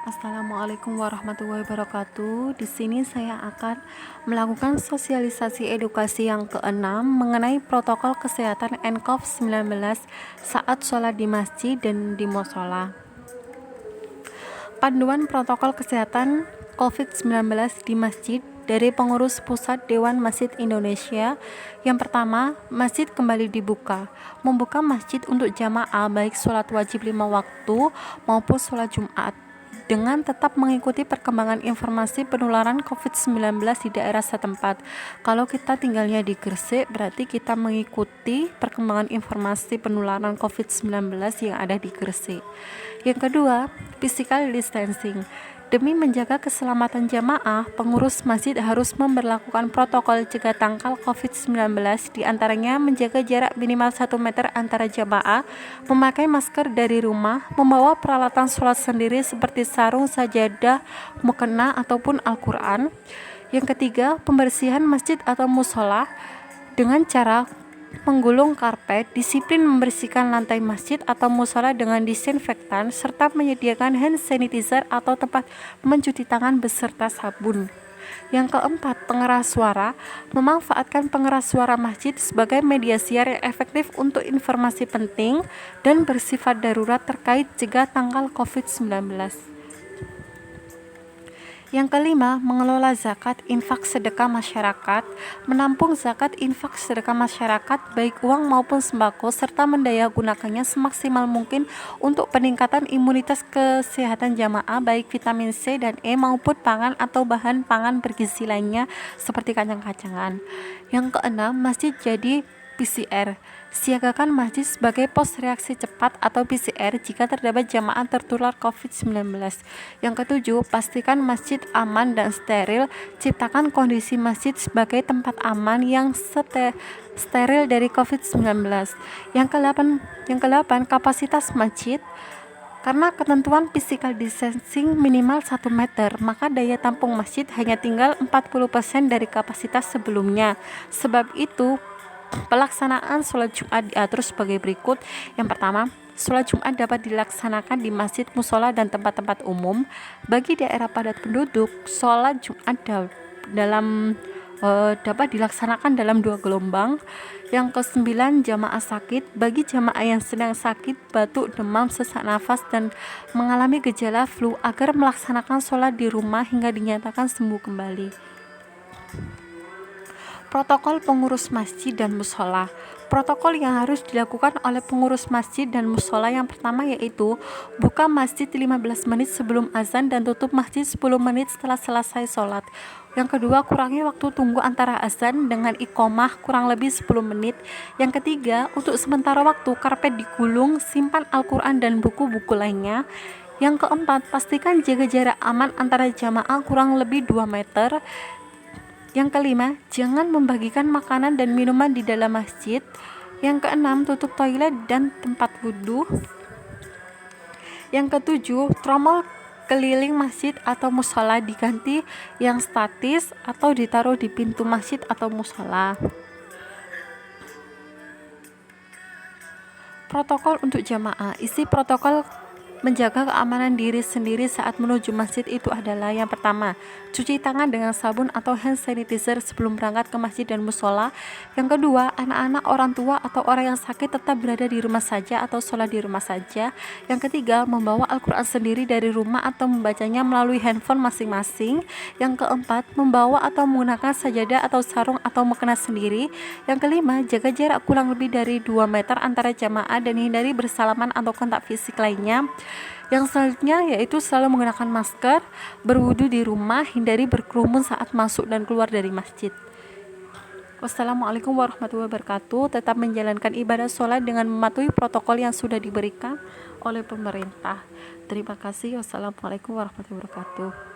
Assalamualaikum warahmatullahi wabarakatuh. Di sini saya akan melakukan sosialisasi edukasi yang keenam mengenai protokol kesehatan nCoV-19 saat sholat di masjid dan di musola. Panduan protokol kesehatan COVID-19 di masjid dari pengurus pusat Dewan Masjid Indonesia. Yang pertama, masjid kembali dibuka. Membuka masjid untuk jamaah baik sholat wajib 5 waktu maupun sholat Jumat, dengan tetap mengikuti perkembangan informasi penularan COVID-19 di daerah setempat. Kalau kita tinggalnya di Gresik, berarti kita mengikuti perkembangan informasi penularan COVID-19 yang ada di Gresik. Yang kedua, physical distancing. Demi menjaga keselamatan jamaah, pengurus masjid harus memberlakukan protokol cegah tangkal COVID-19, diantaranya menjaga jarak minimal 1 meter antara jamaah, memakai masker dari rumah, membawa peralatan sholat sendiri seperti sarung, sajadah, mukena, ataupun Al-Quran. Yang ketiga, pembersihan masjid atau musola dengan cara menggulung karpet, disiplin membersihkan lantai masjid atau musola dengan disinfektan, serta menyediakan hand sanitizer atau tempat mencuci tangan beserta sabun. Yang keempat, pengeras suara. Memanfaatkan pengeras suara masjid sebagai media siar yang efektif untuk informasi penting dan bersifat darurat terkait cegah tangkal COVID-19. Yang kelima, mengelola zakat infak sedekah masyarakat, menampung zakat infak sedekah masyarakat baik uang maupun sembako, serta mendayagunakannya semaksimal mungkin untuk peningkatan imunitas kesehatan jamaah baik vitamin C dan E maupun pangan atau bahan pangan bergizi lainnya seperti kacang-kacangan. Yang keenam, masjid jadi PCR. Siagakan masjid sebagai pos reaksi cepat atau PCR jika terdapat jamaah tertular COVID-19. Yang ketujuh, pastikan masjid aman dan steril. Ciptakan kondisi masjid sebagai tempat aman yang steril dari COVID-19. Yang kedelapan, kapasitas masjid. Karena ketentuan physical distancing minimal 1 meter, maka daya tampung masjid hanya tinggal 40% dari kapasitas sebelumnya. Sebab itu, pelaksanaan sholat Jumat diatur sebagai berikut. Yang pertama, sholat Jumat dapat dilaksanakan di masjid, musola, dan tempat-tempat umum. Bagi daerah padat penduduk, sholat Jumat dapat dilaksanakan dalam 2 gelombang. Yang ke-9, jamaah sakit. Bagi jamaah yang sedang sakit, batuk, demam, sesak nafas, dan mengalami gejala flu, agar melaksanakan sholat di rumah hingga dinyatakan sembuh kembali. Protokol pengurus masjid dan musola. Protokol yang harus dilakukan oleh pengurus masjid dan musola yang pertama yaitu buka masjid 15 menit sebelum azan dan tutup masjid 10 menit setelah selesai sholat. Yang kedua, kurangi waktu tunggu antara azan dengan iqomah kurang lebih 10 menit. Yang ketiga, untuk sementara waktu karpet digulung, simpan Al-Quran dan buku-buku lainnya. Yang keempat, pastikan jaga jarak aman antara jamaah kurang lebih 2 meter. Yang kelima, jangan membagikan makanan dan minuman di dalam masjid. Yang keenam, tutup toilet dan tempat wudhu. Yang ketujuh, tromol keliling masjid atau musola diganti yang statis atau ditaruh di pintu masjid atau musola. Protokol untuk jamaah. Isi protokol menjaga keamanan diri sendiri saat menuju masjid itu adalah: yang pertama, cuci tangan dengan sabun atau hand sanitizer sebelum berangkat ke masjid dan musola. Yang kedua, anak-anak, orang tua, atau orang yang sakit tetap berada di rumah saja atau sholat di rumah saja. Yang ketiga, membawa Al-Quran sendiri dari rumah atau membacanya melalui handphone masing-masing. Yang keempat, membawa atau menggunakan sajadah atau sarung atau mukena sendiri. Yang kelima, jaga jarak kurang lebih dari 2 meter antara jamaah dan hindari bersalaman atau kontak fisik lainnya. Yang selanjutnya yaitu selalu menggunakan masker, berwudu di rumah, hindari berkerumun saat masuk dan keluar dari masjid. Wassalamualaikum warahmatullahi wabarakatuh. Tetap menjalankan ibadah sholat dengan mematuhi protokol yang sudah diberikan oleh pemerintah. Terima kasih. Wassalamualaikum warahmatullahi wabarakatuh.